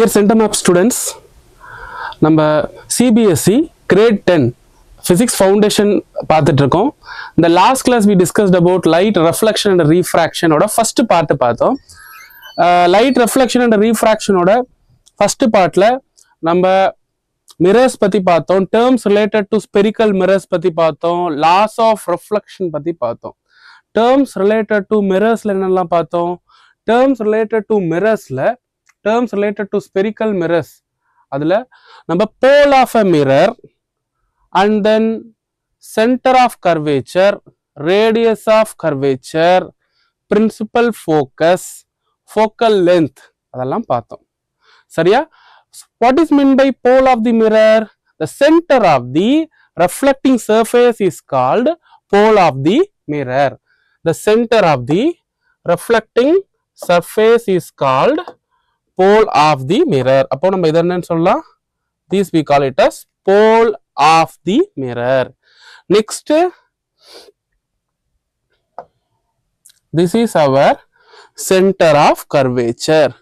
Dear Centamap students, நம்ம CBSE grade 10 physics foundation பார்த்துட்டு இருக்கோம். இந்த last class we discussed about light reflection and refraction ஓட first part பார்த்தோம். Light reflection and refraction ஓட first partல நம்ம mirrors பத்தி பார்த்தோம், terms related to spherical mirrors பத்தி பார்த்தோம், laws of reflection பத்தி பார்த்தோம். terms related to mirrorsல என்னெல்லாம் பார்த்தோம்? terms related to mirrorsல terms related to spherical mirrors adula namba pole of a mirror and then center of curvature, radius of curvature, principal focus, focal length adallam paathom. Sariya? What is meant by pole of the mirror? The center of the reflecting surface is called pole of the mirror. The center of the reflecting surface is called pole of the mirror. அப்போ நம்ம இத என்னன்னு சொல்லலாம்? This we call it as pole of the mirror. Next, this is our center of curvature.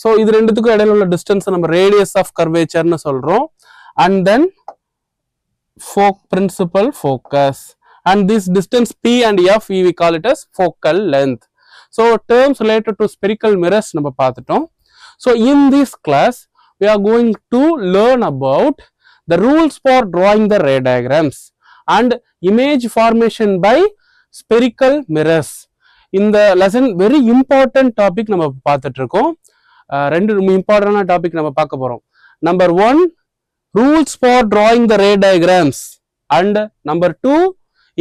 So இது ரெண்டுத்துக்கும் இடையில உள்ள distance நம்ம radius of curvature னு சொல்றோம். And then principal focus. And this distance P and F we call it as focal length. So terms related to spherical mirrors நம்ம பார்த்துட்டோம். So in this class we are going to learn about the rules for drawing the ray diagrams and image formation by spherical mirrors. In the lesson very important topic நம்ம பார்த்துட்டு இருக்கோம். ரெண்டு இம்பார்ட்டன்டான topic நம்ம பார்க்க போறோம். Number 1, rules for drawing the ray diagrams, and number 2,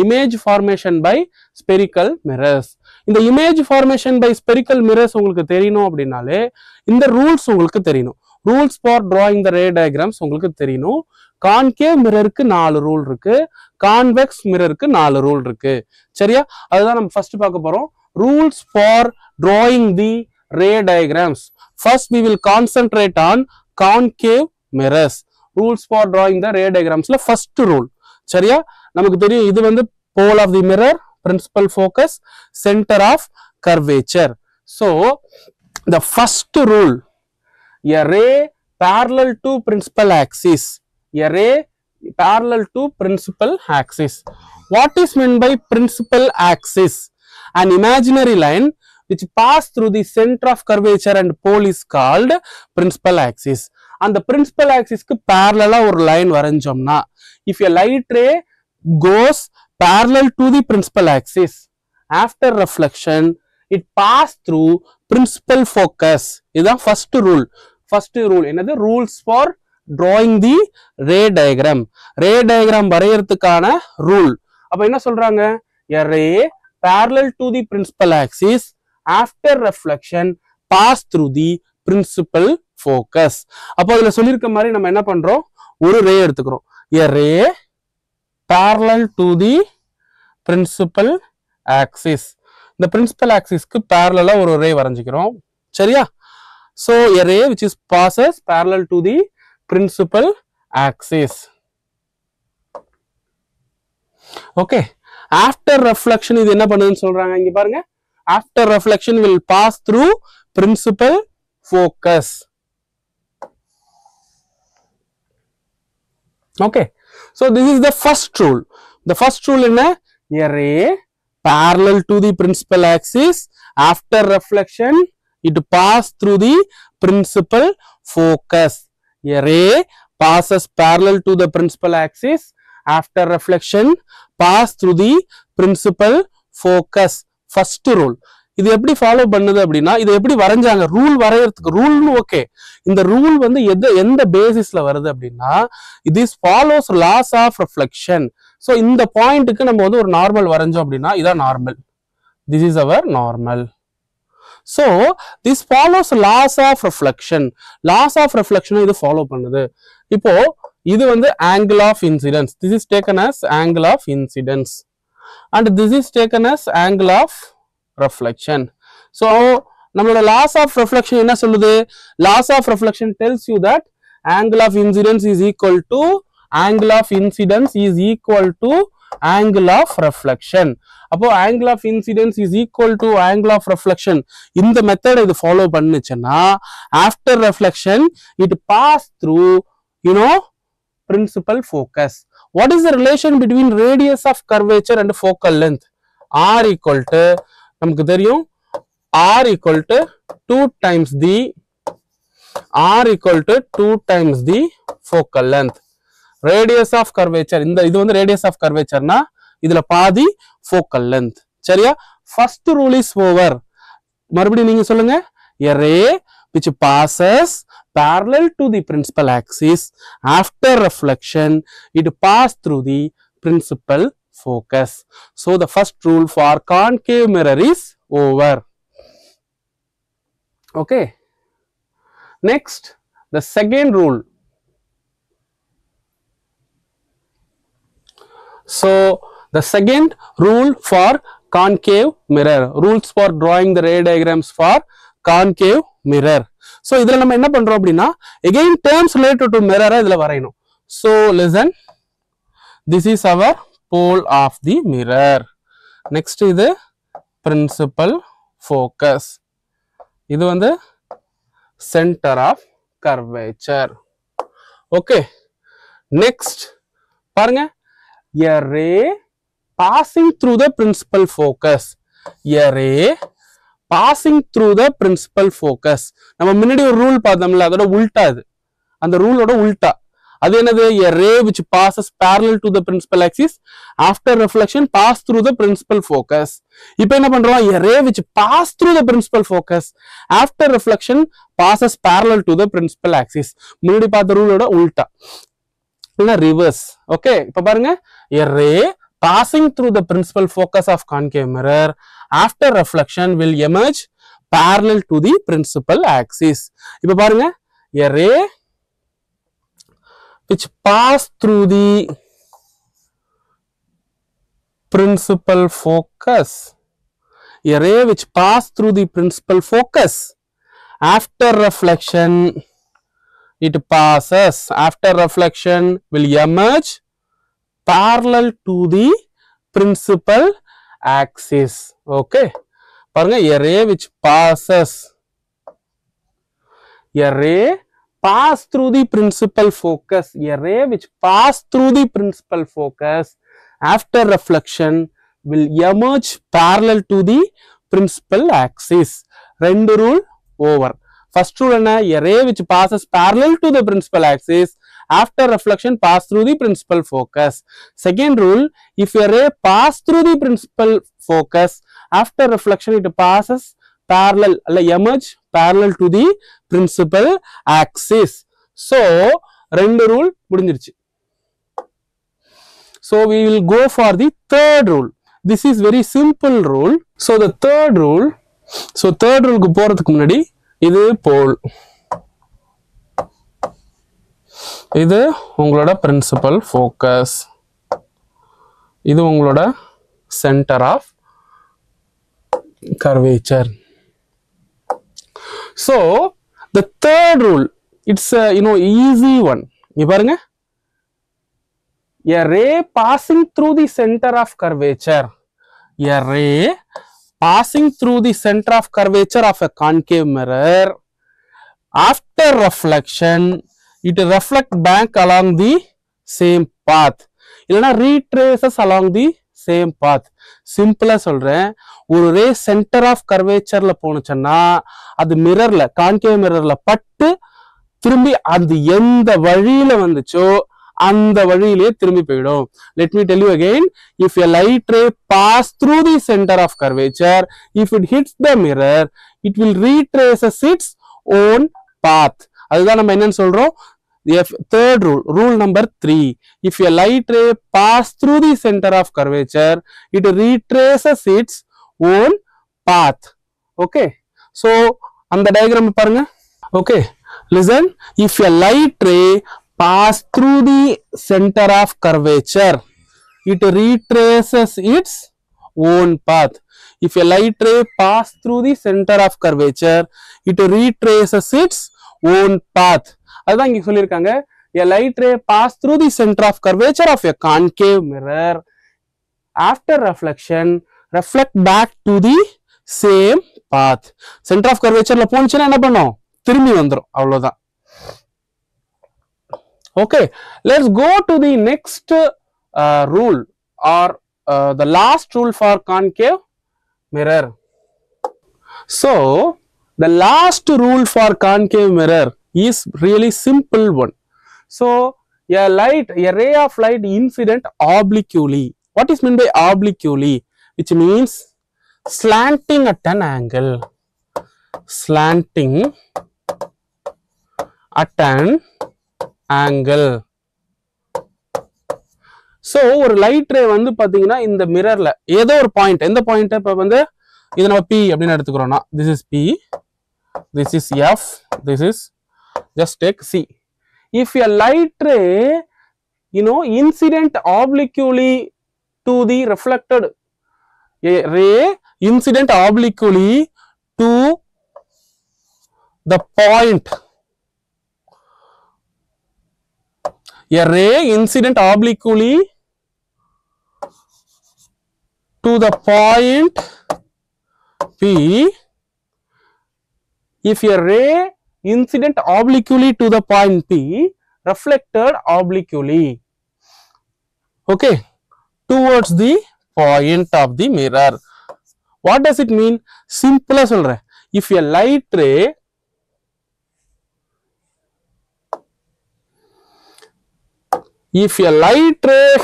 image formation by spherical mirrors. இந்த image formation by spherical mirrors உங்களுக்கு தெரியணும் அப்படினாலே இந்த rules உங்களுக்கு தெரியணும். rules for drawing the ray diagrams உங்களுக்கு தெரியணும். concave mirrorக்கு 4 ரூல் இருக்கு, convex mirrorக்கு 4 ரூல் இருக்கு. சரியா? அதுதான் நம்ம ஃபர்ஸ்ட் பார்க்க போறோம். rules for drawing the ray diagrams. First we will concentrate on concave mirrors. rules for drawing the ray diagramsல first rule. சரியா? நமக்கு தெரியும் இது வந்து pole of the mirror, principal focus, center of curvature. So the first rule, a ray parallel to principal axis, a ray parallel to principal axis. What is meant by principal axis? An imaginary line which pass through the center of curvature and pole is called principal axis. And the principal axis க்கு parallel ஒரு line வரைஞ்சோம்னா, if a light ray goes parallel to the principal axis, after reflection it pass through principal focus. இதுதான் first rule. first rule என்னது? rules for drawing the ray diagram. ray diagram வரையறதுக்கான rule. அப்ப என்ன சொல்றாங்க? a ray parallel to the principal axis, after reflection pass through the principal focus. அப்போ இதுல சொல்லிருக்க மாதிரி நம்ம என்ன பண்றோம்? ஒரு ray எடுத்துக்கிறோம். a ray parallel to the principal axis. இந்த principal axis க்கு parallel ஒரு ray வரைஞ்சிக்கிறோம். சரியா? So a ray which is passes parallel to the principal axis. Okay. After reflection இது என்ன பண்ணுதுன்னு சொல்றாங்க இங்க பாருங்க. After reflection will pass through principal focus. Okay. So this is the first rule. The first rule என்ன? A ray parallel to the principal axis, after reflection it pass through the principal focus. A ray passes parallel to the principal axis, after reflection pass through the principal focus. First rule. இது எப்படி follow பண்ணுது அப்படின்னா, இது எப்படி வரைஞ்சாங்க? Rule வரையறதுக்கு ரூல்னு ஓகே. இந்த ரூல் வந்து எந்த பேசிஸ்ல வருது அப்படின்னா, this follows laws of reflection. So இந்த பாயிண்ட்டுக்கு நம்ம வந்து ஒரு நார்மல் வரைஞ்சோம் அப்படின்னா இதான் normal. this is our normal. so this follows laws of reflection. laws of reflection இது ஃபாலோ பண்ணுது. இப்போ இது வந்து angle of incidence. this is taken as angle of incidence and this is taken as angle of reflection. so நம்மளோட laws of reflection என்ன சொல்லுது? laws of reflection tells you that angle of incidence is equal to angle of reflection. அப்போ angle of incidence is equal to angle of reflection. இந்த method இது follow பண்ணுச்சுன்னா after reflection it pass through principal focus. What is the relation between radius of curvature and focal length? R equal to நமக்கு தெரியும் R equal to 2 times the focal length. Radius of curvature இது வந்து radius of curvature னா இதுல பாதி focal length. சரியா? First rule is over. மறுபடியும் நீங்க சொல்லுங்க. A ray which passes parallel to the principal axis after reflection it pass through the principal focus. So the first rule for concave mirror is over. Okay. Next, the second rule. So the second rule for concave mirror. Rules for drawing the ray diagrams for concave mirror. So இதுல நம்ம என்ன பண்றோம் அப்படின்னா again terms related to mirror இதுல வரையணும். So listen, this is our pole of the mirror. Next இது principal focus. இது வந்து center of curvature. Okay. Next பாருங்க, a ray passing through the principal focus. A ray passing through the principal focus. நம்ம முன்னாடி ஒரு rule பார்த்தோம்ல, அதோட உல்டா இது. அந்த ரூலோட உல்டா. அது என்னது? A ray which passes parallel to the principal axis after reflection pass through the principal focus. இப்போ என்ன பண்றோம்? A ray which pass through the principal focus after reflection passes parallel to the principal axis. முன்னாடி பார்த்த ரூலோட உல்டா. இல்ல reverse. Okay, இப்போ பாருங்க, a ray passing through the principal focus of concave mirror after reflection will emerge parallel to the principal axis. இப்போ பாருங்க, a ray which pass through the principal focus, a ray which pass through the principal focus after reflection it passes, after reflection will emerge parallel to the principal axis. Okay, பாருங்க, a ray which passes, a ray pass through the principal focus, a ray which pass through the principal focus after reflection will emerge parallel to the principal axis. ரெண்டு rule over. First rule என்ன? A ray which passes parallel to the principal axis after reflection pass through the principal focus. Second rule, if a ray pass through the principal focus after reflection it passes parallel, emerge parallel to the principal axis. So ரெண்டு rule முடிஞ்சிருச்சு. So we will go for the third rule. This is very simple rule. So the third rule, third rule க்கு போறதுக்கு முன்னாடி இது pole, இது உங்களோட principal focus, இது உங்களோட center of curvature. So the third rule, it's a easy one. இங்க பாருங்க, a ray passing through the center of curvature, a ray passing through the center of curvature of a concave mirror after reflection it reflect back along the same path, இல்லனா retraces along the same path. சிம்பிளா சொல்றேன், ஒரு ரே centre of கர்வேச்சர்ல போனுச்சுன்னா அது மிரர்ல, concave மிரர்ல பட்டு திரும்பி அந்த எந்த வழியில வந்துச்சோ அந்த வழியிலே திரும்பி போய்டும். Let me tell you again, if a light ray pass through the center of curvature, if it hits the mirror it will retrace its own path. அதுதான் நம்ம என்னன்னு சொல்றோம்? Third rule, rule number 3, if a light ray pass through the center of curvature it retraces its own path. Okay, so அந்த diagram பாருங்க. Okay, listen, if a light ray pass through the center of curvature it retraces its own path. If a light ray pass through the center of curvature it retraces its own path. அதுதான் இங்க சொல்லிருக்காங்க, a light ray pass through the center of curvature of a concave mirror after reflection reflect back to the same path. Center of curvature ல போனுச்சுனா என்ன பண்ணும் திரும்பி வந்துரும் அவ்வளவுதான். Okay, let's go to the next rule or the last rule for concave mirror. So the last rule for concave mirror is really simple one. So a ray of light incident obliquely. What is meant by obliquely? Which means slanting at an angle. Slanting at an angle. So ஒரு light ரே வந்து பாத்தீங்கன்னா இந்த மிரர்ல ஏதோ ஒரு point, எந்த point இப்ப வந்து இது நம்ம P அப்படின்னு எடுத்துக்கிறோம்னா this is P, this is F, this is just take C. If a light ray incident obliquely to the reflected, a ray incident obliquely to the point, a ray incident obliquely to the point P, if a ray incident obliquely to the point P, reflected obliquely, okay, towards the point of the mirror. What does it mean? Simple as solra. If a light ray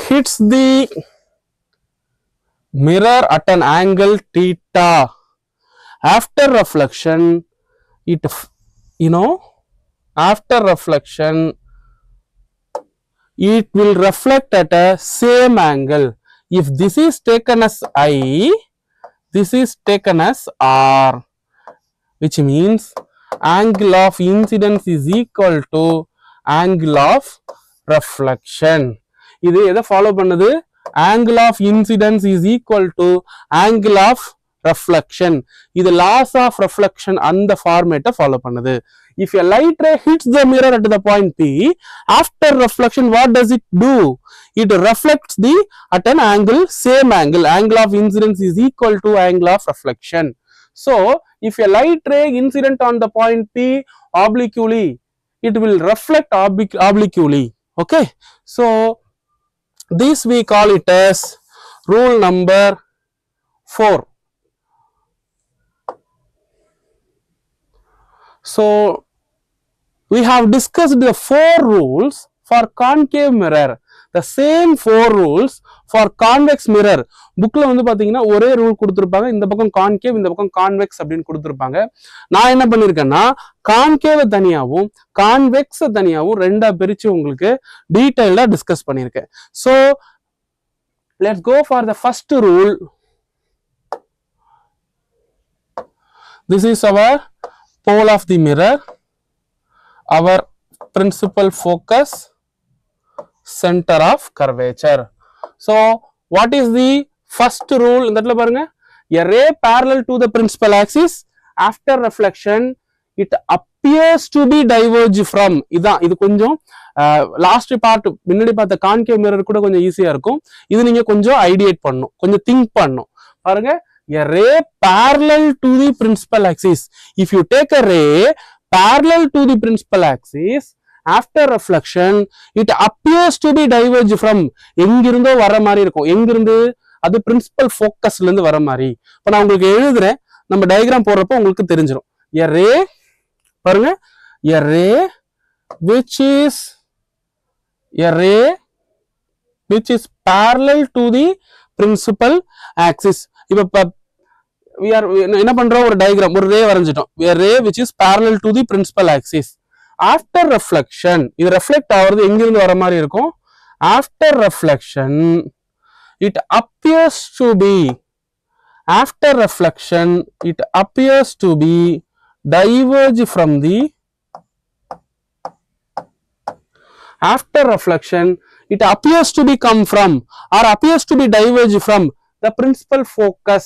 hits the mirror at an angle theta, after reflection after reflection it will reflect at a same angle. If this is taken as I, this is taken as R, which means angle of incidence is equal to angle of reflection. இது எதை follow பண்ணுது? angle of incidence is equal to angle of reflection. இது laws of reflection அந்த ஃபார்மேட்டை follow பண்ணுது. If a light ray hits the mirror at the point P, after reflection what does it do? It reflects at an angle, same angle. Angle of incidence is equal to angle of reflection. So if a light ray incident on the point P obliquely, it will reflect obliquely. Okay, so this we call it as rule number 4. So we have discussed the 4 rules for concave mirror. The same 4 rules for convex mirror. புக்ல வந்து பாத்தீங்கன்னா ஒரே rule கொடுத்திருப்பாங்க, இந்த பக்கம் concave இந்த பக்கம் convex அப்படின்னு கொடுத்திருப்பாங்க. நான் என்ன பண்ணிருக்கேன்னா கான்கேவ் தனியாவும் கான்வெக்ஸ் தனியாவும் ரெண்டா பிரிச்சு உங்களுக்கு டீடைலா டிஸ்கஸ் பண்ணிருக்கேன். So let's go for the first rule. This is our pole of the mirror, our principal focus, center of curvature. So what is the first rule? இந்த இடத்துல பாருங்க, a ray parallel to the principal axis, after reflection it appears to be diverge from. இதான் இது கொஞ்சம் last part முன்னாடி பார்த்த concave mirror கூட கொஞ்சம் ஈஸியா இருக்கும். இது நீங்க கொஞ்சம் ஐடியேட் பண்ணணும், கொஞ்சம் திங்க் பண்ணணும். பாருங்க, a ray parallel to the principal axis. If you take a ray parallel to the principal axis, after reflection it appears to be diverge from. எங்கிருந்தோ வர மாதிரி இருக்கும். எங்கிருந்து? அது பிரின்சிபல் ஃபோக்கஸ்ல இருந்து வர மாதிரி. இப்போ நான் உங்களுக்கு எழுதுறேன், நம்ம டயக்ராம் போடுறப்போ உங்களுக்கு தெரிஞ்சிடும். a ray, பாருங்க, a ray which is parallel to the principal axis. இப்போ we are என்ன பண்றோம், ஒரு டயக்ராம், ஒரு ரே வரைஞ்சிட்டோம். a ray which is parallel to the principal axis. After reflection இது reflect ஆகிறது எங்கிருந்து வர மாதிரி இருக்கும். After reflection it appears to be, after reflection it appears to be diverge from the, after reflection it appears to be come from or appears to be diverge from the principal focus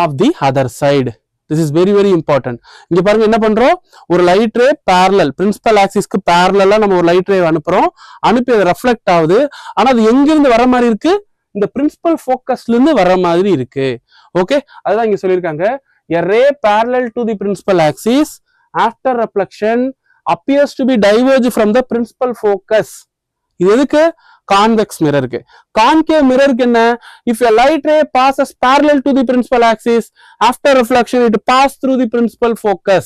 of the other side. This is very very important. இங்க பாருங்க என்ன பண்றோம், ஒரு light ray parallel principal ஆக்சிஸ்க்கு parallel நம்ம ஒரு light ரே அனுப்புறோம், அனுப்பி அது ரெஃப்ளெக்ட் ஆகுது. ஆனா அது எங்க இருந்து வர மாதிரி இருக்கு, இந்த பிரின்சிபல் ஃபோக்கஸ்ல இருந்து வர மாதிரி இருக்கு. ஓகே, அதுதான் இங்க சொல்லியிருக்காங்க. A ray parallel to the principal axis after reflection appears to be diverged from the principal focus. இது எதுக்கு? கான்வெக்ஸ் மிரருக்கு. கான்கேவ் மிரருக்கு என்ன? If a light ray passes parallel to the principal axis after reflection it pass through the principal focus.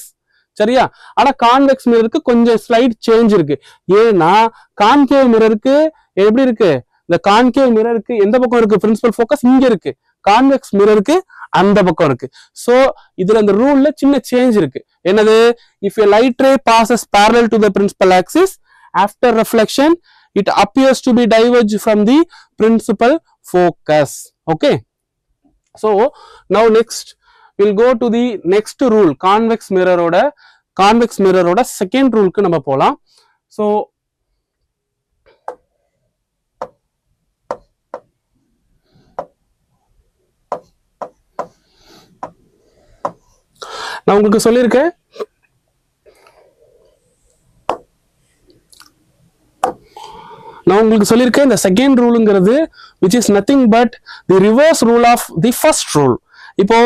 சரியா? ஆனா convex மிரருக்கு கொஞ்சம் slide change இருக்கு. ஏன்னா concave மிரருக்கு எப்படி இருக்கு? இந்த கான்கேவ் மிரருக்கு எந்த பக்கம் இருக்கு? பிரின்சிபல் ஃபோக்கஸ் இங்க இருக்கு. கான்வெக்ஸ் மிரருக்கு அந்த பக்கம் இருக்கு. சோ இதுல அந்த ரூல்ல சின்ன சேஞ்ச் இருக்கு. என்னது? If a light ray passes parallel to the principal axis after reflection it appears to be diverged from the principal focus. Okay, so now next we'll go to the next rule. Convex mirror oda second rule ku nama polam. So நான் உங்களுக்கு சொல்லியிருக்கேன், இந்த second ரூலுங்கிறது which is nothing but the reverse rule of the first rule. இப்போ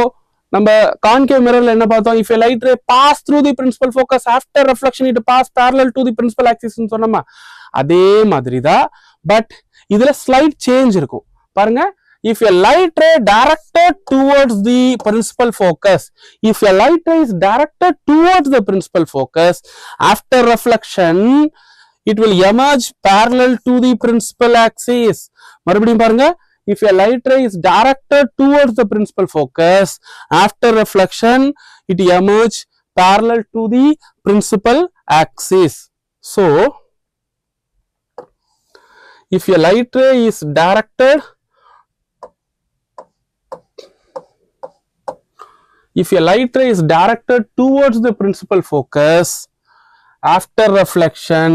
நம்ம concave மிரர்ல என்ன பார்த்தோம்? if a light ray pass through the principal focus after reflection it pass parallel to the principal axis ன்னு சொன்னோமா, அதே மாதிரி தான். But இதுல ஸ்லைட் சேஞ்ச் இருக்கும். பாருங்க, if a light ray directed towards the principal focus, if a light ray is directed towards the principal focus after reflection it will emerge parallel to the principal axis. மறுபடியும் பாருங்க, if a light ray is directed towards the principal focus after reflection it emerge parallel to the principal axis. So if a light ray is directed towards the principal focus after reflection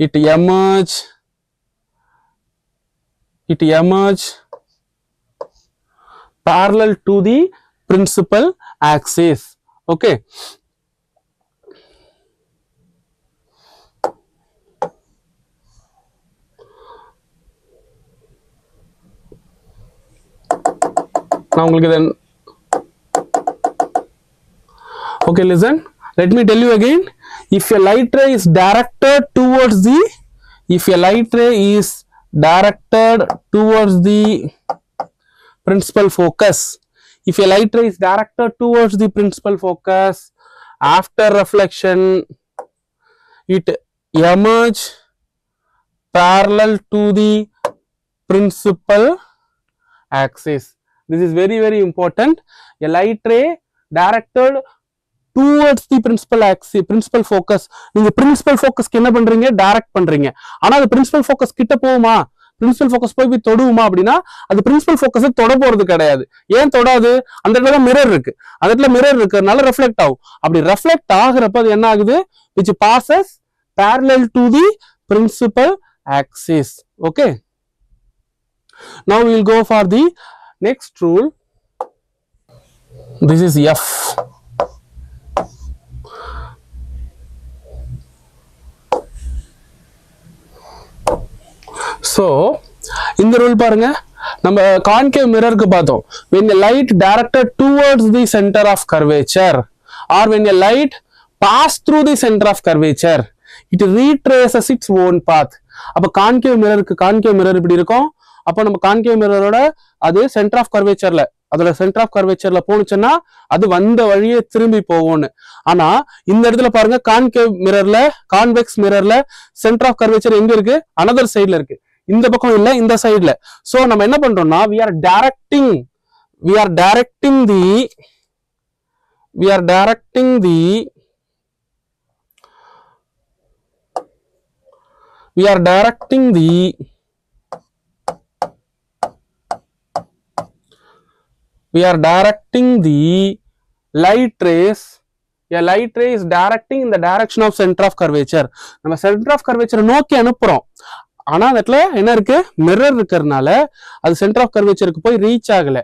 it emerge parallel to the principal axis. Okay, now then okay, listen, let me tell you again. If a light ray is directed towards the principal focus, after reflection it emerge parallel to the principal axis. This is very very important. A light ray directed towards the principal focus. நீங்க principal focus க்கு என்ன பண்றீங்க? Direct பண்றீங்க. ஆனா அது principal focus கிட்ட போகுமா? principal focus போய் தொடுமா அப்படின்னா அது principal focus தொட போறது கிடையாது. ஏன் தொடாது? அந்த இடத்துல மிரர் இருக்கு. அந்த இடத்துல மிரர் இருக்கிறதுனால ரெஃப்ளெக்ட் ஆகும். அப்படி ரெஃப்ளெக்ட் ஆகுறப்ப அது என்ன ஆகுது? which passes parallel to the principal axis. Okay, now we will go for the next rule. This is F. So இந்த ரூல் பாருங்க, நம்ம கான்கேவ் மிரருக்கு பார்த்தோம். when a light directed towards the center of curvature or when a light pass through the center of curvature it retraces its own path. அப்ப concave mirror இப்படி இருக்கும். அப்ப நம்ம concave மிரரோட அது சென்டர் ஆஃப் கர்வேச்சர்ல, அதோட சென்டர் ஆஃப் கர்வேச்சர்ல போனுச்சுன்னா அது வந்த வழியே திரும்பி போகும்னு. ஆனா இந்த இடத்துல பாருங்க, கான்வெக்ஸ் மிரர்ல சென்டர் ஆஃப் கர்வேச்சர் எங்க இருக்கு? அனதர் சைடுல இருக்கு. இந்த பக்கம் இல்ல, இந்த சைடுல. சோ நம்ம என்ன பண்றோம்னா we are directing the light rays. A light ray is directing in the direction of center of curvature. நம்ம center of curvature நோக்கி அனுப்புறோம். ஆனா அதுல என்ன இருக்கு? மிரர் இருக்கிறதுனால அது சென்டர் ஆஃப் கர்வேச்சருக்கு போய் ரீச் ஆகல.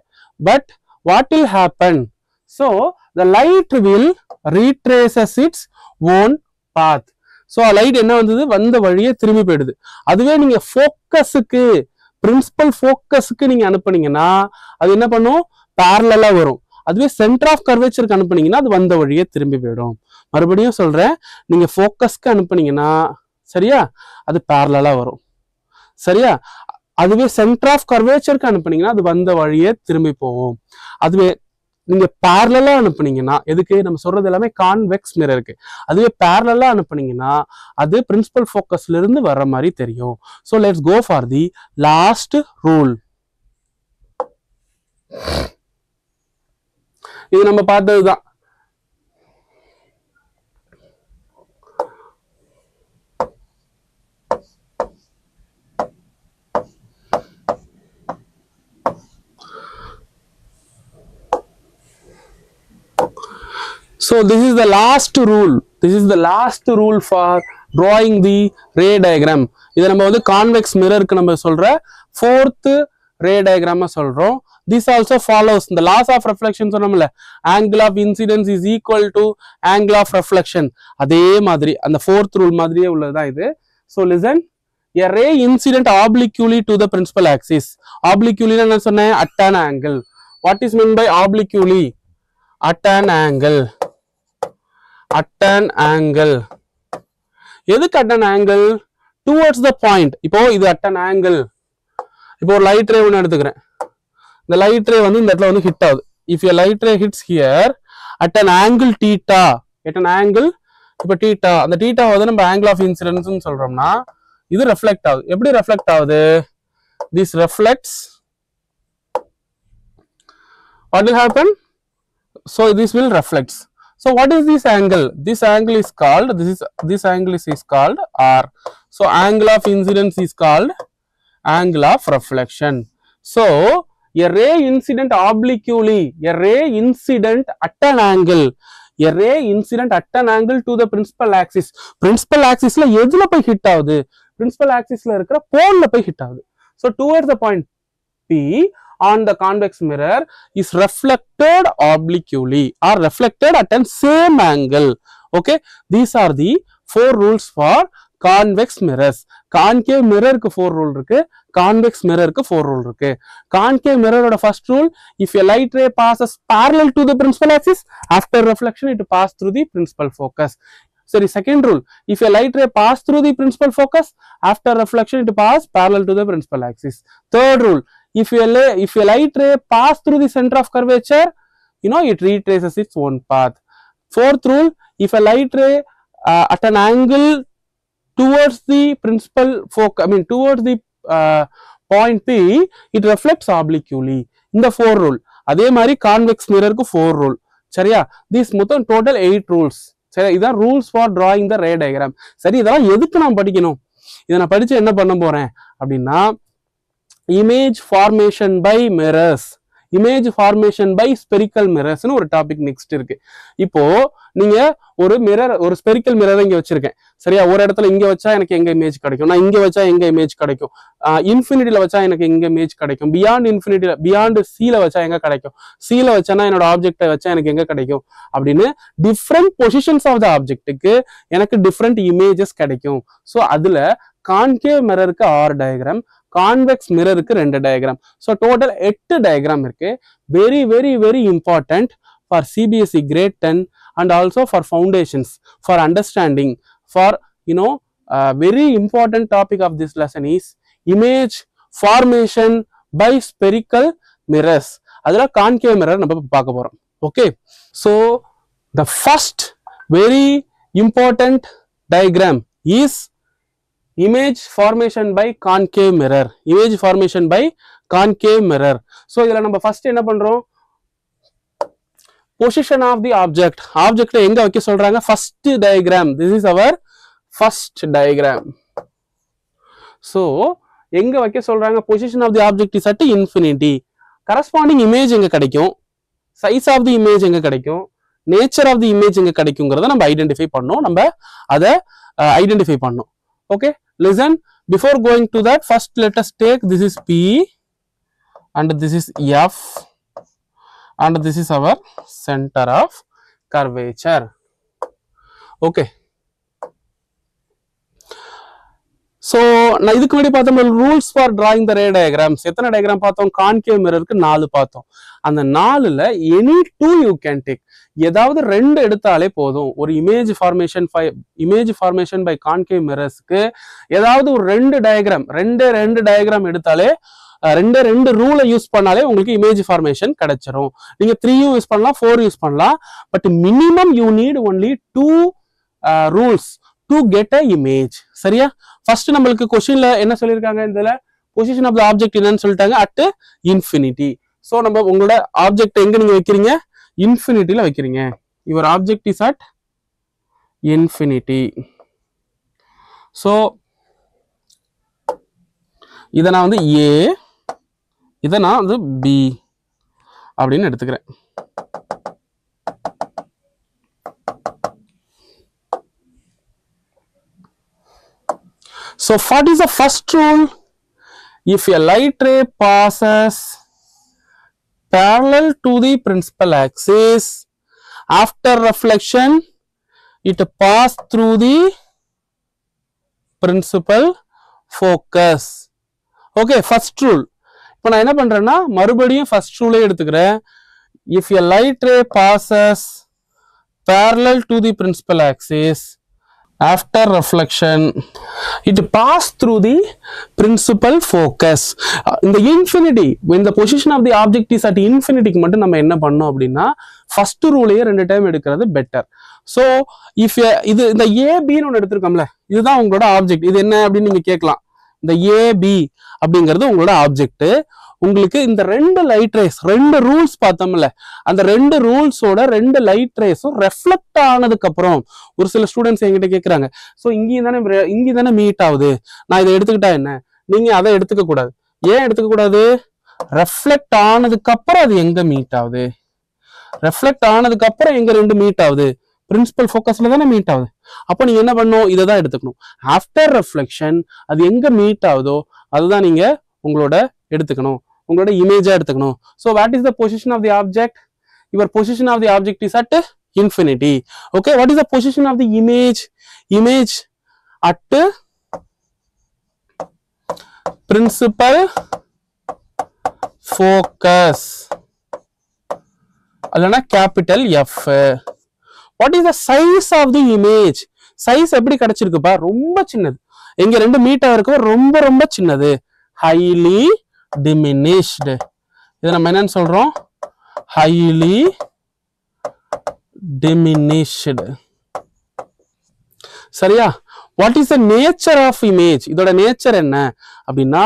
But what will happen? So the light will retraces its own path. So light என்ன வந்தது? வந்த வழியே திரும்பி போயிடுது. அதுவே நீங்க ஃபோக்கஸுக்கு பிரின்சிபல் ஃபோக்கஸ்க்கு நீங்க அனுப்புனீங்கன்னா அது என்ன பண்ணும், பேரலா வரும். அதுவே சென்டர் ஆஃப் கர்வேச்சருக்கு அனுப்புனீங்கன்னா அது வந்த வழியே திரும்பி போயிடும். மறுபடியும் சொல்றேன், நீங்க ஃபோக்கஸ்க்கு அனுப்புனீங்கன்னா சரியா அது பேரலா வரும். சரியா, அதுவே சென்டர் ஆஃப் கர்வேச்சருக்கு அனுப்புனீங்கன்னா அது வந்த வழியே திரும்பி போகும். அதுவே நீங்க பேரலா அனுப்புனீங்கன்னா, எதுக்கு நம்ம சொல்றது எல்லாமே கான்வெக்ஸ் மிரருக்கு, அதுவே பேரலா அனுப்புனீங்கன்னா அது பிரின்சிபல் ஃபோக்கஸ்ல இருந்து வர்ற மாதிரி தெரியும். So let's go for the last rule. இது நம்ம பார்த்ததுதான். So this is the last rule. This is the last rule for drawing the ray diagram. இதை நம்ம வந்து கான்வெக்ஸ் மிரருக்கு நம்ம சொல்ற fourth ray diagram சொல்றோம். This also follows the laws of reflection சொன்னோம்ல, angle of incidence is equal to angle of reflection. அதே மாதிரி அந்த fourth rule மாதிரியே உள்ளதுதான் இது. So listen, a ray incident obliquely to the principal axis. Obliquely என்ன சொன்னேன், at an angle. What is meant by obliquely? At an angle. At an angle. எதுக்கு at an angle? Towards the point. இப்போ இது at an angle. இப்போ ஒரு light ரே ஒன்று எடுத்துக்கிறேன். இந்த லைட் ரே வந்து இந்த இடத்துல வந்து ஹிட் ஆகுது. If a light ray hits here at an angle theta, at an angle இப்போ theta, அந்த theta வந்து நம்ம angle of incidence னு சொல்றோம்னா இது reflect ஆகுது. எப்படி reflect ஆகுது? This reflects. What will happen? So this will reflects. So what is this angle? This angle is called, this angle is called R. So angle of incidence is called angle of reflection. So a ray incident obliquely, a ray incident at an angle, a ray incident at an angle to the principal axis. Principal axis la edhula poi hit ஆகுது, principal axis la இருக்கிற pole la poi hit ஆகுது. So towards the point P on the convex mirror is reflected obliquely or reflected at an same angle. Okay, these are the four rules for convex mirrors. Concave mirror க்கு 4 rule இருக்கு, convex mirror க்கு 4 rule இருக்கு. Concave mirror ஓட first rule, if a light ray passes parallel to the principal axis, after reflection it pass through the principal focus. Sorry, second rule, if a light ray pass through the principal focus, after reflection it pass parallel to the principal axis. Third rule, if a light ray pass through the center of curvature, it retraces its own path. Fourth rule, if a light ray at an angle towards the principal focus, towards the point P, it reflects obliquely. In the 4 rule. அதே மாதிரி convex mirror க்கு 4 rule. சரியா? This மொத்தம் total 8 rules. சரி, இதான் rules for drawing the ray diagram. சரி, இதெல்லாம் எதுக்கு நான் படிக்கணும்? இதை நான் படிச்சு என்ன பண்ண போறேன் அப்படின்னா, image formation by mirrors, image formation by spherical mirrors னு ஒரு டாபிக் நெக்ஸ்ட் இருக்கு. இப்போ நீங்க ஒரு மிரர், ஒரு ஸ்பெரிக்கல் மிரர் இங்க வச்சிருக்கேன். சரியா, ஒரு இடத்துல இங்க வச்சா எனக்கு எங்க இமேஜ் கிடைக்கும், நான் இங்க வச்சா எங்க இமேஜ் கிடைக்கும், இன்ஃபினிட்டில வச்சா எனக்கு எங்க இமேஜ் கிடைக்கும், பியாண்ட் இன்ஃபினிட்டில, பியாண்ட் சீல வச்சா எங்க கிடைக்கும், சீல வச்சானா என்னோட ஆப்ஜெக்டை வச்சா எனக்கு எங்க கிடைக்கும் அப்படின்னு டிஃப்ரெண்ட் பொசிஷன்ஸ் ஆஃப் த ஆப்ஜெக்ட்டுக்கு எனக்கு டிஃப்ரெண்ட் இமேஜஸ் கிடைக்கும். ஸோ அதுல கான்கேவ் மிரருக்கு 6 டயக்ராம், கான்வெக்ஸ் மிரருக்கு 2 டயக்ராம். ஸோ டோட்டல் 8 டயக்ராம் இருக்கு. Very very very important for CBSE grade 10 and also for foundations, for understanding, for very important topic of this lesson is image formation by spherical mirrors. adala concave mirror நம்ம பார்க்க போறோம். Okay, so the first very important diagram is image formation by concave mirror. Image formation by concave mirror. So இதல நம்ம first என்ன பண்றோம், position of the object, object எங்க வைக்க சொல்றாங்க, first diagram, this is our first diagram. So எங்க வைக்க சொல்றாங்க, position of the object is at infinity. corresponding image எங்க கிடைக்கும், size of the image எங்க கிடைக்கும், nature of the image எங்க கிடைக்கும்ங்கறத நம்ம ஐடென்டிஃபை பண்ணோம், நம்ம அதை ஐடென்டிஃபை பண்ணோம். Okay, listen, before going to that, first let us take, this is P and this is F and this is our center of curvature. Okay, So நான் இதுக்கு முன்னாடி பார்த்தோம் rules for drawing the ray diagrams. எத்தனை diagram பார்த்தோம்? Concave மிரருக்கு 4 பார்த்தோம். அந்த 4ல any 2 you can take. ஏதாவது 2 எடுத்தாலே போதும். ஒரு இமேஜ் ஃபார்மேஷன் பை கான்கேவ் மிரர்ஸ்க்கு ஏதாவது ஒரு 2 டயக்ராம் எடுத்தாலே ரெண்டு ரூலை யூஸ் பண்ணாலே உங்களுக்கு இமேஜ் ஃபார்மேஷன் கிடைச்சிரும். நீங்க 3யும் யூஸ் பண்ணலாம், 4 யூஸ் பண்ணலாம். But minimum you need only 2 rules to get a image. சரியா? ஃபர்ஸ்ட் நம்மளுக்கு क्वेश्चनல என்ன சொல்லிருக்காங்க, இதுல பொசிஷன் ஆஃப் தி ஆப்ஜெக்ட் என்னன்னு சொல்லிட்டாங்க, அட் இன்ஃபினிட்டி. சோ நம்ம உங்களோட ஆப்ஜெக்ட் எங்க நீங்க வைக்கிறீங்க? இன்ஃபினிட்டில வைக்கிறீங்க. Your object is at infinity. So இத நான் வந்து A, இத நான் வந்து B அப்படின்னு எடுத்துக்கிறேன். So what is the first rule? If a light ray passes parallel to the principal axis, after reflection it passes through the principal focus. Okay, first rule. இப்போ நான் என்ன பண்றேன்னா மறுபடியும் first rule எடுத்துக்கிறேன். If a light ray passes parallel to the principal axis, after reflection it pass through the principal focus. In the infinity, when the position of the object is at infinity மட்டும் நம்ம என்ன பண்ணோம் அப்படின்னா first ரூலையே 2 time எடுக்கிறது better. So if இது இந்த ஏபின்னு ஒன்று எடுத்திருக்கோம்ல, இதுதான் உங்களோட ஆப்ஜெக்ட். இது என்ன அப்படின்னு நீங்க கேட்கலாம். இந்த ஏபி அப்படிங்கிறது உங்களோட ஆப்ஜெக்ட். உங்களுக்கு இந்த 2 லைட் ரேஸ், 2 ரூல்ஸ் பார்த்தோம்ல, அந்த 2 ரூல்ஸோட 2 லைட் ரேஸும் ரெஃப்ளெக்ட் ஆனதுக்கு அப்புறம் ஒரு சில ஸ்டூடெண்ட்ஸ் என்கிட்ட கேட்கறாங்க, ஸோ இங்கே தானே மீட் ஆகுது, நான் இதை எடுத்துக்கிட்டா என்ன? நீங்க அதை எடுத்துக்க கூடாது. ஏன் எடுத்துக்க கூடாது? ரெஃப்ளெக்ட் ஆனதுக்கு அப்புறம் அது எங்க மீட் ஆகுது? ரெஃப்ளெக்ட் ஆனதுக்கு அப்புறம் எங்க 2 மீட் ஆகுது? பிரின்சிபல் ஃபோக்கஸ்ல தானே மீட் ஆகுது. அப்போ நீங்க என்ன பண்ணணும்? இதை தான் எடுத்துக்கணும். ஆஃப்டர் ரெஃப்ளெக்ஷன் அது எங்க மீட் ஆகுதோ அதுதான் நீங்க உங்களோட எடுத்துக்கணும், உங்களோட இமேஜா எடுத்துக்கணும். So what is the position of the object? Your position of the object is at infinity. Okay, what is the position of the image? Image at principal focus, அல்லனா capital F. What is the size of the image? Size எப்படி கிடைச்சிருக்குப்பா? ரொம்ப சின்னது. எங்க 2 metre இருக்கு, ரொம்ப ரொம்ப சின்னது. highly diminished. இதை நம்ம என்னன்னு சொல்றோம்? highly diminished. சரியா? what is the nature of image? இதோட நேச்சர் என்ன அப்படின்னா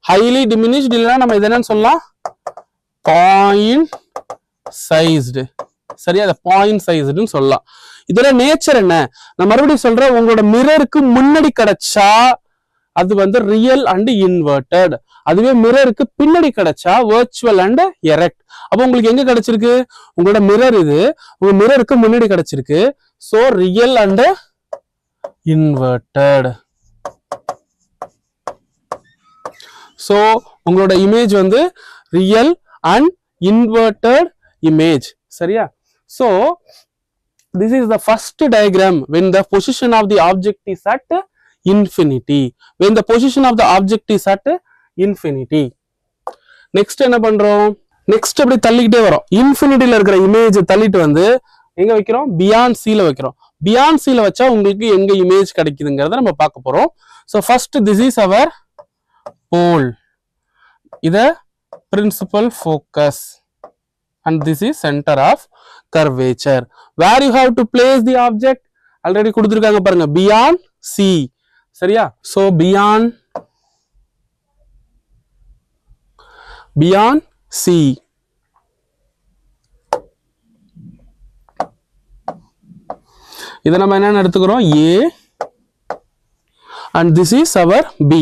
highly diminished இல்லைன்னா நம்ம இதை என்னன்னு சொல்லலாம்? point sized. சரியா? அதை பாயிண்ட் சைஸ்ன்னு சொல்லலாம். இதோட நேச்சர் என்ன? நான் மறுபடியும் சொல்றேன், உங்களோட மிரருக்கு முன்னாடி கிடைச்சா அது வந்து ரியல் அண்ட் இன்வெர்டட். அதுவே மிரருக்கு பின்னாடி கிடைச்சா வர்ச்சுவல் அண்ட் எரெக்ட். அப்போ உங்களுக்கு எங்க கிடைச்சிருக்கு? உங்களோட மிரர் இது, உங்க மிரருக்கு முன்னாடி கிடைச்சிருக்கு. So real and inverted. So உங்களோட இமேஜ் வந்து ரியல் அண்ட் இன்வெர்டட் இமேஜ். சரியா? So this is the first diagram when the position of the object is at infinity. When the position of the object is at infinity. Next என்ன பண்றோம்? Next அப்படி தள்ளிக்கிட்டே வரோம். இன்ஃபினிட்டில இருக்கிற image தள்ளிட்டு வந்து எங்க வைக்கிறோம்? பியாண்ட் சில வைக்கிறோம். பியாண்ட் சில வச்சா உங்களுக்கு எங்க இமேஜ் கிடைக்குதுங்கிறத நம்ம பார்க்க போறோம். So first this is our pole. இத principal focus. And this is center of curvature. Where you have to place the object? Already கொடுத்திருக்காங்க பாருங்க, beyond C. சரியா? So beyond C. இதை நம்ம என்ன எடுத்துக்கிறோம்? A and this is our B.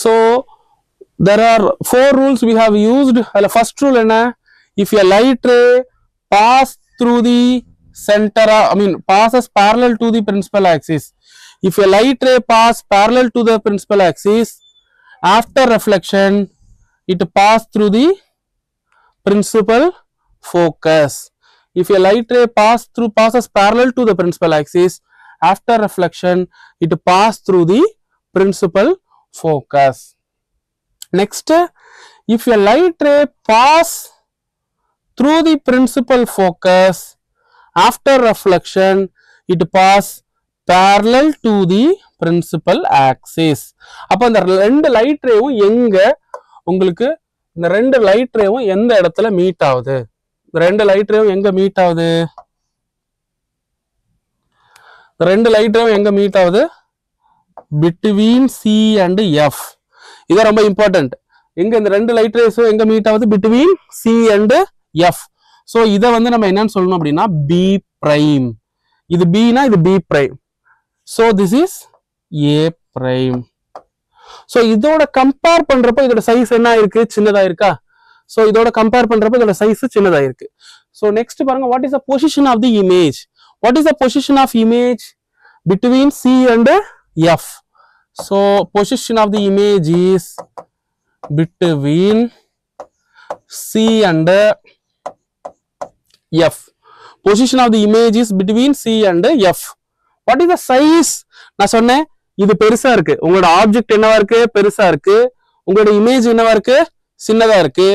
So there are 4 rules we have used. First rule enna? If a light ray pass through the center, passes parallel to the principal axis. If a light ray pass parallel to the principal axis, after reflection it pass through the principal focus. If a light ray passes parallel to the principal axis, After reflection, it pass through the principal focus. Next, if a light ray pass through the principal focus, after reflection, it pass parallel to the principal axis. அப்ப அந்த ரெண்டு light ரேவும் எங்க உங்களுக்கு இந்த ரெண்டு light ரேவும் எந்த இடத்துல meet ஆகுது? ரெண்டு லைட் ரேவும் எங்க மீட் ஆகுது? ரெண்டு லைட் ரேவும் எங்க மீட் ஆகுது? between C and F. இது ரொம்ப இம்பார்ட்டன்ட். எங்க இந்த ரெண்டு லைட் ரேஸும் எங்க மீட் ஆகுது? between C and F. So இத வந்து நம்ம என்னன்னு சொல்லணும் அப்படின்னா B prime. இது B னா இது B prime. So this is A prime. So இதோட கம்பேர் பண்றப்ப இதோட சைஸ் என்ன இருக்கு? சின்னதா இருக்கா? So இதோட கம்பேர் பண்றப்ப இதோட சைஸ் சின்னதா இருக்கு. So next பாருங்க, what is the position of the image? What is the position of image between C and F? So position of the image is between C and F. Position of the image is between C and F. What is the size? நான் சொன்னேன் இது பெருசா இருக்கு. உங்களோட object என்னவா இருக்கு? பெருசா இருக்கு. உங்களோட இமேஜ் என்னவா இருக்கு? சின்னதா இருக்கு.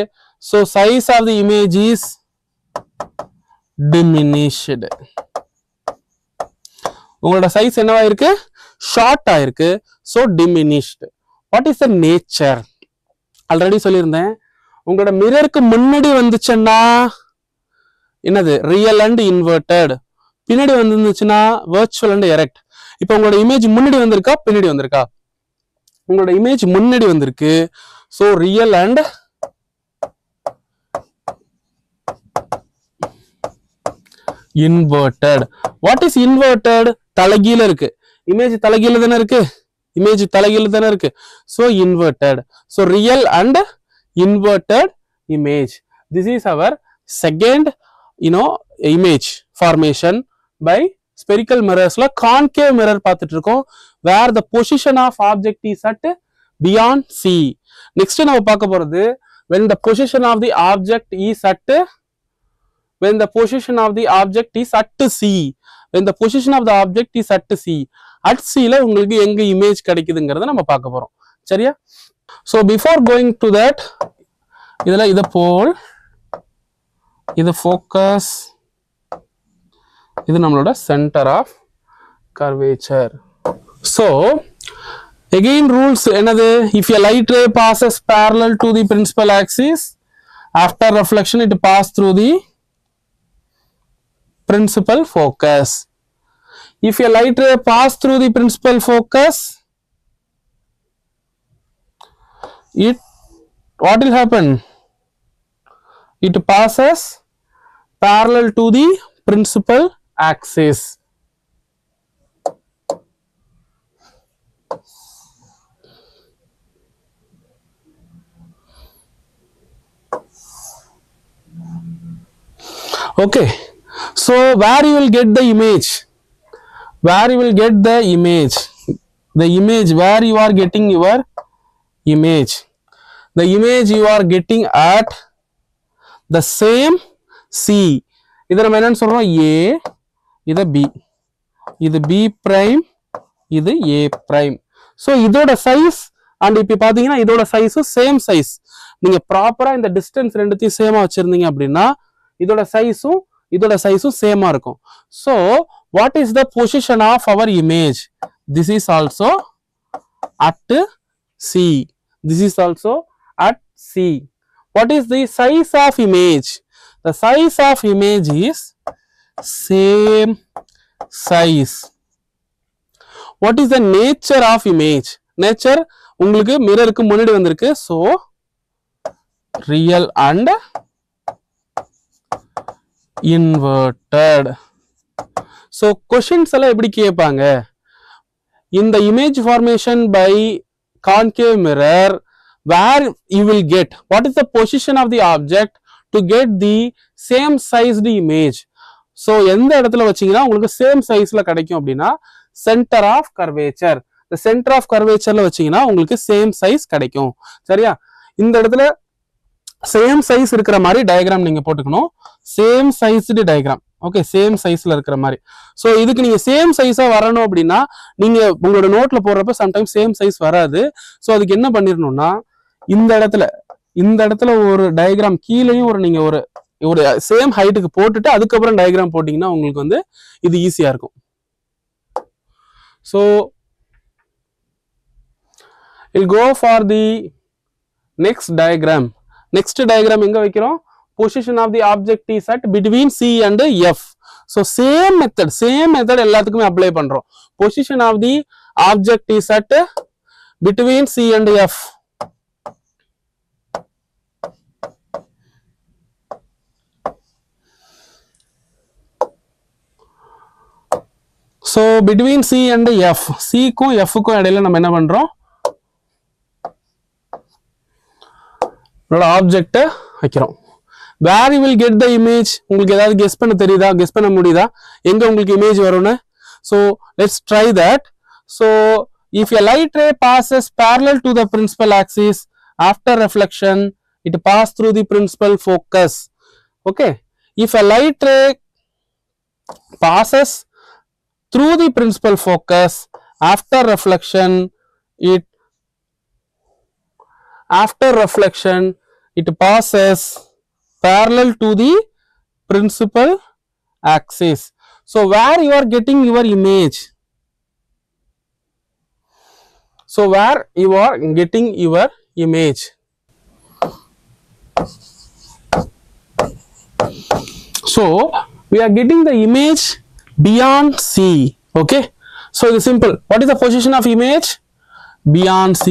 So size of the image is diminished. உங்களோட சைஸ் என்னவா இருக்கு? ஷார்ட் ஆயிருக்கு. So diminished. What is the nature? Already சொல்லியிருந்தேன், உங்களோட மிரருக்கு முன்னாடி வந்துச்சுன்னா என்னது? Real and inverted. பின்னாடி வந்துச்சுன்னா வர்ச்சுவல் அண்ட் எரெக்ட். இப்போ உங்களோட இமேஜ் முன்னாடி வந்திருக்கா பின்னாடி வந்திருக்கா? உங்களோட இமேஜ் முன்னாடி வந்திருக்கு. So real and inverted. What is inverted? தலைகீழ இருக்கு. இமேஜ் தலைகீழ தானே இருக்கு. இமேஜ் தலைகீழ தானே இருக்கு. So inverted. So real and inverted image. This is our second image formation by spherical mirrors. La concave mirror பார்த்துட்டு இருக்கோம், where the position of object is at beyond C. Next நம்ம பார்க்க போறது, when the position of the object is at C. When the position of the object is at C. At C ல உங்களுக்கு எங்க image கிடைக்குதுங்கறத நம்ம பார்க்க போறோம். சரியா? So before going to that, இதல இத போல் இது focus, இது நம்மளோட center of curvature. So again rules என்னது? If a light ray passes parallel to the principal axis, after reflection it pass through the principal focus. If a light ray pass through the principal focus, what will happen? It passes parallel to the principal axis. Okay, so where you will get the image? Where you will get the image? The image, where you are getting your image? The image you are getting at the same C. இத நம்ம என்னன்னு சொல்றோம்? A, இது B, இது B prime, இது A prime. So இதோட size and இப்ப பாத்தீங்கன்னா இதோட சைஸும் சேம் சைஸ். நீங்க ப்ராப்பரா இந்த டிஸ்டன்ஸ் ரெண்டுத்தையும் சேமா வச்சிருந்தீங்க அப்படின்னா இதோட சைஸும் சேமா இருக்கும். So what is the position of our image? This is also at C. This is also at C. What is the size of image? The size of image is same size. What is the nature of image? Nature உங்களுக்கு மிரருக்கு முன்னாடி வந்திருக்கு. So real and inverted. So questions எல்லாம் எப்படி கேட்பாங்க? In the image formation by concave mirror, where you will get, what is the position of the object to get the same sized image? So எந்த இடத்துல வச்சீங்கன்னா உங்களுக்கு same சைஸ்ல கிடைக்கும் அப்படின்னா centre of curvature. the center of curvature ல வச்சீங்கன்னா உங்களுக்கு சேம் சைஸ் கிடைக்கும். சரியா? இந்த இடத்துல சேம் சைஸ் இருக்கிற மாதிரி டயகிராம் நீங்க போட்டுக்கணும். Same sized diagram. Okay, same சைஸ்ல இருக்கிற மாதிரி. ஸோ இதுக்கு நீங்க சேம் சைஸா வரணும் அப்படின்னா நீங்க உங்களோட நோட்ல போடுறப்ப சம்டைம்ஸ் சேம் சைஸ் வராது. ஸோ அதுக்கு என்ன பண்ணிடணும்னா இந்த இடத்துல ஒரு டயக்ராம் கீழேயும் நீங்க ஒரு சேம் ஹைட்டுக்கு போட்டுட்டு அதுக்கப்புறம் டயக்ராம் போட்டீங்கன்னா உங்களுக்கு வந்து இது ஈஸியா இருக்கும். So we'll go for the next diagram. Next diagram எங்க வைக்கிறோம்? Position of the object is at between C and F. So same method எல்லாத்துக்குமே அப்ளை பண்றோம். Position of the object is at between C and F. So between C and F, C க்கும் F க்கும் இடையில நம்ம என்ன பண்றோம்? Object வைக்கிறோம். Where you will get the image? உங்களுக்கு ஏதாவது கெஸ் பண்ண தெரியுதா? கெஸ் பண்ண முடியுதா எங்க உங்களுக்கு இமேஜ் வரும்னு? So let's try that. So if a light ray passes parallel to the principal axis after reflection, it passes through the principal focus. Okay, if a light ray passes through the principal focus after reflection, it passes parallel to the principal axis. So where you are getting your image? So where you are getting your image? So we are getting the image beyond C. Okay, so it is simple. What is the position of image? Beyond C.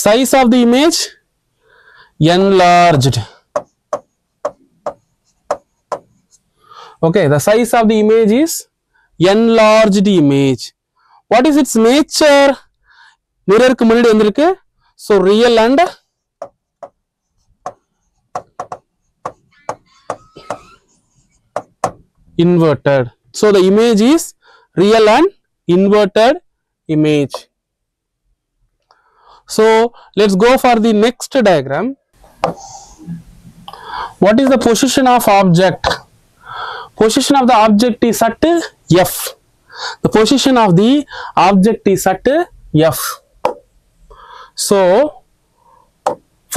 Size of the image? Enlarged. Okay, the size of the image is enlarged image. What is its nature? Mirror க்கு முன்னாடி வந்திருக்கு. So real and inverted. So the image is real and inverted image. So let's go for the next diagram. What is the position of object? Position of the object is at F. The position of the object is at F. So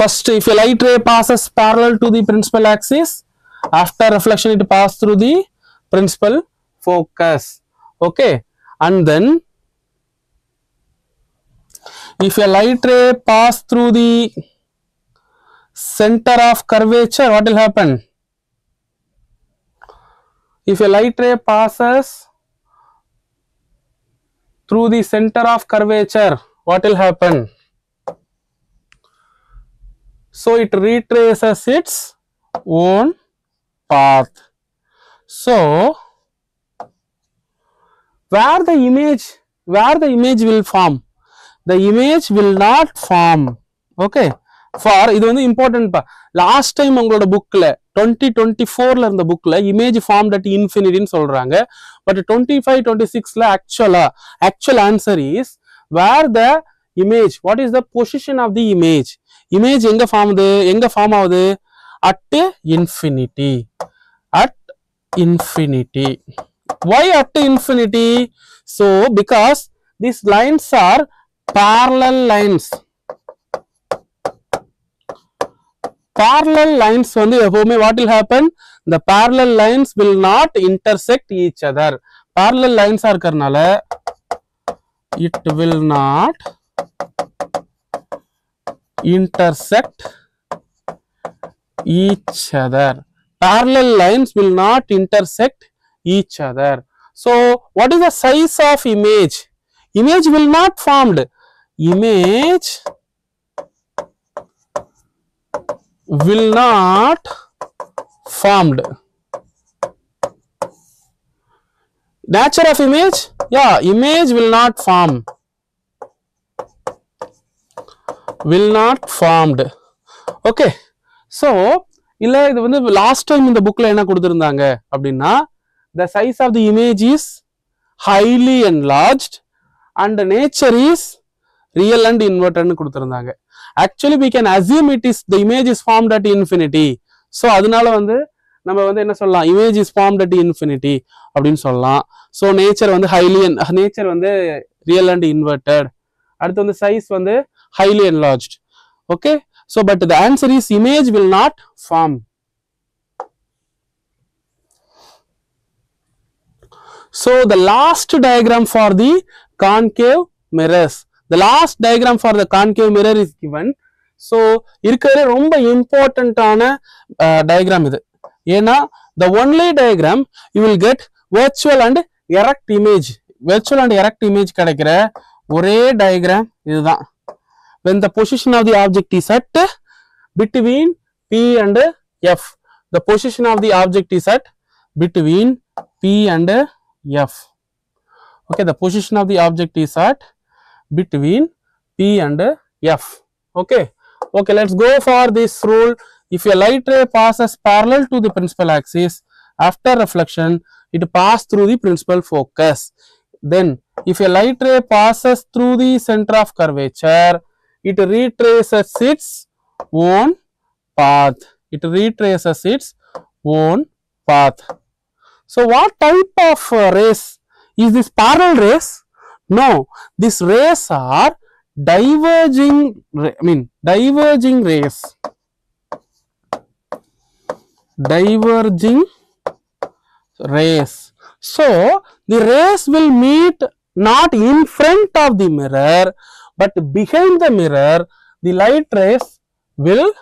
first, if a light ray passes parallel to the principal axis, after reflection it passes through the principal focus. Okay, and then if a light ray pass through the center of curvature, what will happen? If a light ray passes through the center of curvature, what will happen? So it retraces its own path. So where the image will form? The image will not form. Okay, for இது வந்து important பா. Last time உங்களோட புக்ல 2024ல இருந்த புக்ல image formed at இன்ஃபினிட்டின்னு சொல்றாங்க. But 25-26ல actual answer is where the image, what is the position of the image? Image எங்க ஃபார்ம் ஆகுது? At infinity. At infinity. Why at infinity? So because these lines are parallel lines. Parallel lines வந்து எப்பவுமே what will happen? The parallel lines will not intersect each other. Parallel lines இருக்கறனால it will not intersect each other. Parallel lines will not intersect each other. So what is the size of image? Image will not formed. Image will not formed. Nature of image? Yeah, image will not form. Will not formed. Okay, so இல்ல இது வந்து last time இந்த புக்ல என்ன கொடுத்திருந்தாங்க அப்படின்னா the size of the image is highly enlarged and nature is real and inverted னு கொடுத்திருந்தாங்க. Actually we can assume it is the image is formed at infinity. So அதனால வந்து நம்ம வந்து என்ன சொல்லலாம், image is formed at infinity அப்படின்னு சொல்லலாம். ஸோ நேச்சர் வந்து நேச்சர் வந்து ரியல் அண்ட் இன்வெர்டட். அடுத்து வந்து சைஸ் வந்து highly enlarged. Okay, so but the answer is image will not form. So the last diagram for the concave mirrors, the last diagram for the concave mirror is given. So இருக்கிற ரொம்ப இம்பார்ட்டன்டான diagram இது. ஏன்னா the only diagram you will get virtual and erect image. virtual and erect image கிடைக்கிற ஒரே diagram இதுதான். when the position of the object is at between P and F, the position of the object is at between P and F. Okay, the position of the object is at between P and F. Okay, okay, let's go for this rule. If a light ray passes parallel to the principal axis, after reflection it passes through the principal focus. Then if a light ray passes through the center of curvature, it retraces its own path. It retraces its own path. So what type of rays is this? Parallel rays? No, these rays are diverging rays. Diverging rays. So the rays will meet not in front of the mirror but behind the mirror. The light rays will,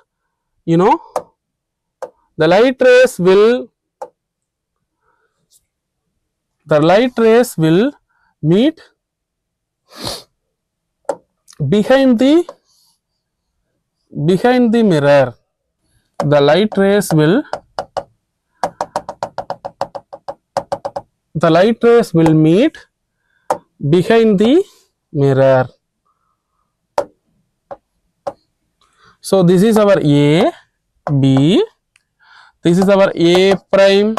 the light rays will meet behind the mirror. The light rays will meet behind the mirror. So this is our A, B, this is our A prime,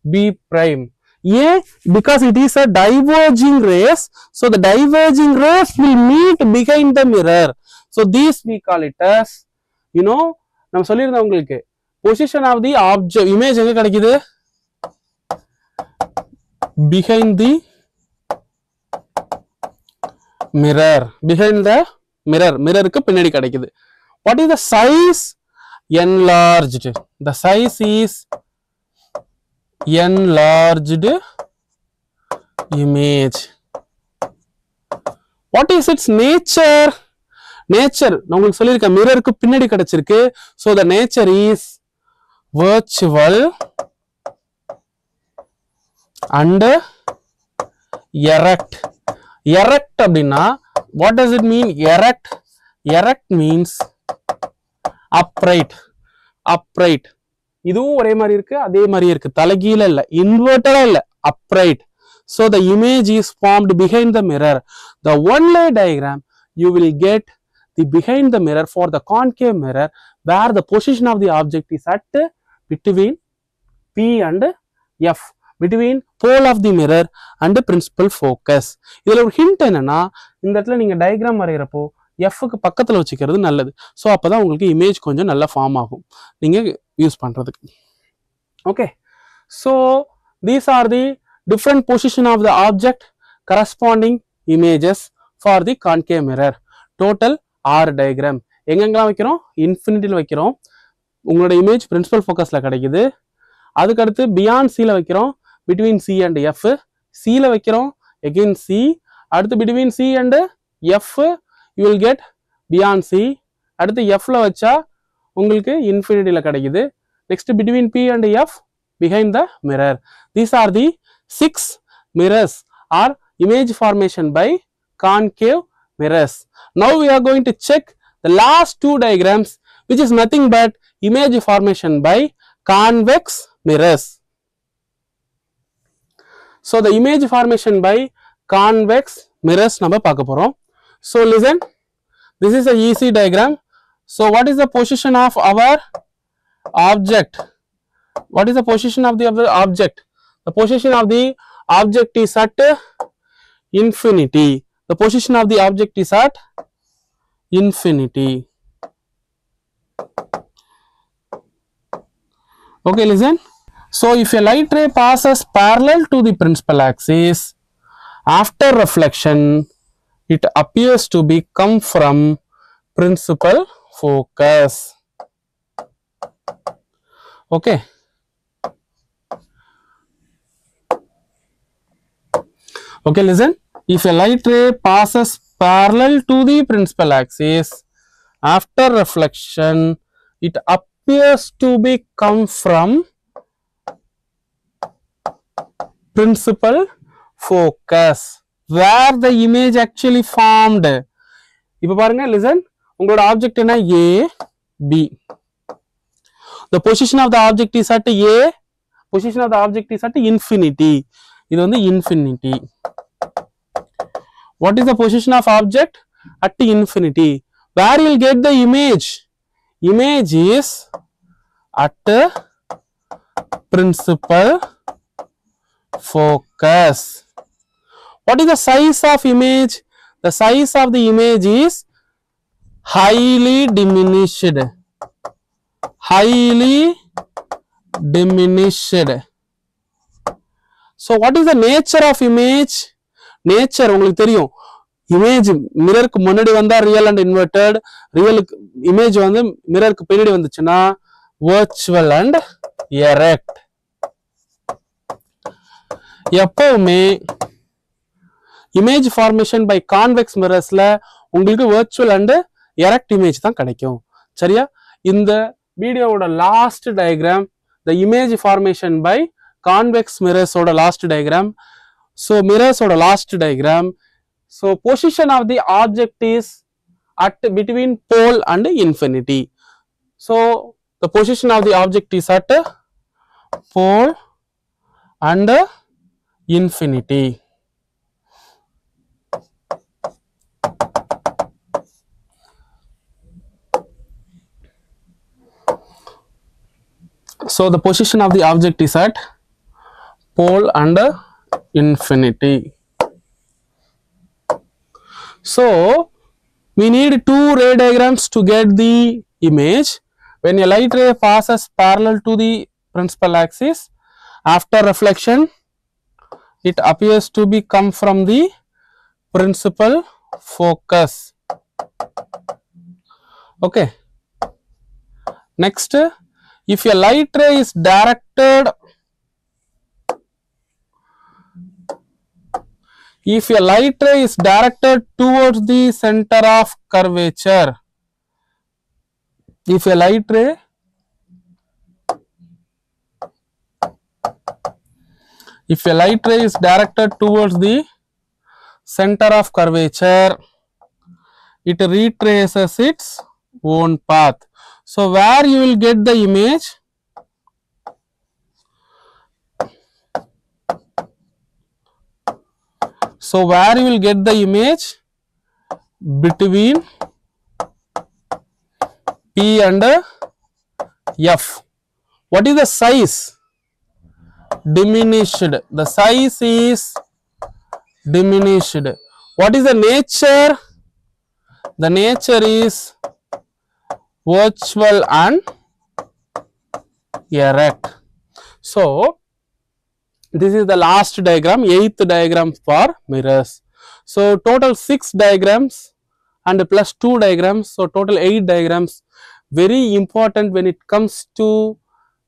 B prime. A, because it is a diverging rays, so the diverging rays will meet behind the mirror. So this we call it as, நம்ம சொல்லியிருந்தோம் உங்களுக்கு position of the object, image எங்க கிடைக்குது, behind the mirror, behind the mirror, mirrorக்கு பின்னாடி கிடைக்குது. What is the size? Enlarged. The size is enlarged image. What is its nature? Nature நான் உங்களுக்கு சொல்லியிருக்கேன், மிரருக்கு பின்னாடி கிடைச்சிருக்கு. So the nature is virtual and erect. Erect அப்படின்னா what does it mean? Erect, erect means upright. Upright, இதுவும் ஒரே மாதிரி இருக்கு, அதே மாதிரி இருக்கு, தலைகீழ இல்ல, இன்வெர்டடா இல்ல, upright. So the image is formed behind the mirror. The one-lay diagram you will get the behind the mirror for the concave mirror, where the position of the object is at between P and F, between pole of the mirror and principal focus. இதுல ஒரு hint என்னன்னா, இந்த இடத்துல நீங்க diagram வரைகிறப்போ Fக்கு பக்கத்துல வச்சுக்கிறது நல்லது. So அப்பதான் உங்களுக்கு இமேஜ் கொஞ்சம் நல்லா ஃபார்ம் ஆகும் நீங்க யூஸ் பண்றதுக்கு. Okay, so these are the different position of the object corresponding images for the concave mirror. Total 6 diagram. எங்கெங்கெல்லாம் வைக்கிறோம்? இன்ஃபினிட்டியில் வைக்கிறோம், உங்களோட இமேஜ் பிரின்சிபல் ஃபோக்கஸ்ல கிடைக்குது. அதுக்கடுத்து பியாண்ட் சில வைக்கிறோம், பிட்வீன் சி அண்ட் எஃப். சில வைக்கிறோம், எகெயின் சி. அடுத்து between C and F you will get beyond C. அடுத்து எஃப்ல வச்சா உங்களுக்கு இன்ஃபினிட்டியில் கிடைக்குது. Next between P and F behind the mirror. These are the 6 mirrors or image formation by concave mirrors. Now we are going to check the last 2 diagrams, which is nothing but image formation by convex mirrors. So the image formation by convex mirrors நம்ம பார்க்க போறோம். So listen, this is a easy diagram. So what is the position of our object? What is the position of the object? The position of the object is at infinity. The position of the object is at infinity. Okay, listen. So if a light ray passes parallel to the principal axis, after reflection, it appears to be come from principal focus. Okay. Okay, listen. If a light ray passes parallel to the principal axis, after reflection, it appears to be come from principal focus, where the image actually formed. இப்போ பாருங்க, listen. உங்களோட object என்ன? A, B. The position of the object is at A. Position of the object is at infinity. இது வந்து infinity. What is the position of object? At infinity. Where you will get the image? Image is at principal focus. What is the size of image? The size of the image is highly diminished. Highly diminished. So what is the nature of image? Nature உங்களுக்கு தெரியும். Image மிரருக்கு முன்னாடி வந்தா real and inverted, real image வந்து மிரருக்கு பின்னாடி வந்துச்சுன்னா virtual and erect. எப்பவுமே image formation by convex mirrorsல உங்களுக்கு virtual and erect image தான் கிடைக்கும். சரியா? இந்த வீடியோவோட last diagram the image formation by convex mirrors ஓட லாஸ்ட் டயக்ராம். So mirrors ஓட last diagram. So position of the object is at between pole and infinity. So the position of the object is at pole and infinity. So the position of the object is at pole and infinity. So we need two ray diagrams to get the image. When a light ray passes parallel to the principal axis, after reflection, it appears to be come from the principal focus. Okay. Next, if a light ray is directed, towards the center of curvature, if a light ray is directed towards the center of curvature, it retraces its own path. So where you will get the image? So where you will get the image? Between P and F. What is the size? Diminished. The size is diminished. What is the nature? The nature is virtual and erect. So this is the last diagram, 8th diagram for mirrors. So total 6 diagrams and plus 2 diagrams, so total 8 diagrams. Very important when it comes to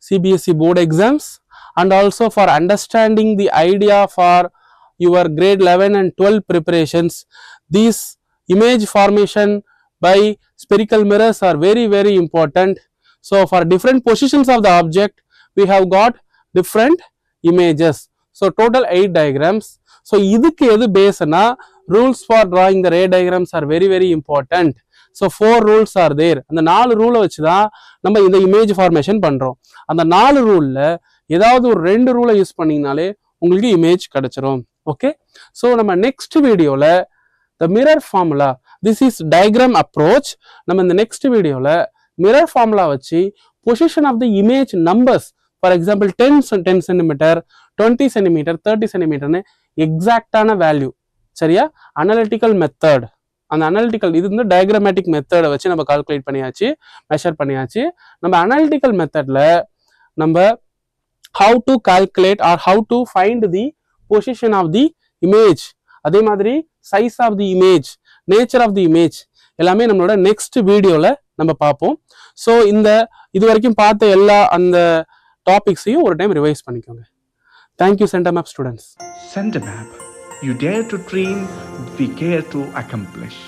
CBSE board exams and also for understanding the idea for your grade 11 and 12 preparations. These image formation by spherical mirrors are very important. So for different positions of the object, we have got different images. So total 8 diagrams. So இதுக்கு எது பேஸ்னா rules for drawing the ray diagrams are very important. So 4 rules are there. அந்த 4 ரூலை வச்சு தான் நம்ம இந்த image formation பண்றோம். அந்த 4 ரூல்ல ஏதாவது ஒரு 2 ரூலை யூஸ் பண்ணீங்கனாலே உங்களுக்கு இமேஜ் கிடைச்சிரும். ஓகே, ஸோ நம்ம நெக்ஸ்ட் வீடியோல the mirror formula, this is diagram approach. நம்ம இந்த நெக்ஸ்ட் வீடியோல mirror formula வச்சு position of the image numbers, for example 10 cm, 20 cm, 30 cm எக்ஸாக்டான value, சரியா, அனலிட்டிக்கல் மெத்தட், அந்த அனலிட்டிக்கல் இது வந்து டயக்ராமேட்டிக் மெத்தடை வச்சு நம்ம கால்குலேட் பண்ணியாச்சு, மெஷர் பண்ணியாச்சு. நம்ம அனலிட்டிக்கல் மெத்தட்ல நம்ம how to calculate or how to find the position of the image, அதே மாதிரி size of the image, nature of the image எல்லாமே நம்மளோட நெக்ஸ்ட் வீடியோல நம்ம பார்ப்போம். ஸோ இது வரைக்கும் பார்த்த எல்லா அந்த டாபிக்ஸையும் ஒரு டைம் ரிவைஸ் பண்ணிக்கோங்க. Thank you CenterMap students. CenterMap, you dare to dream, we care to accomplish.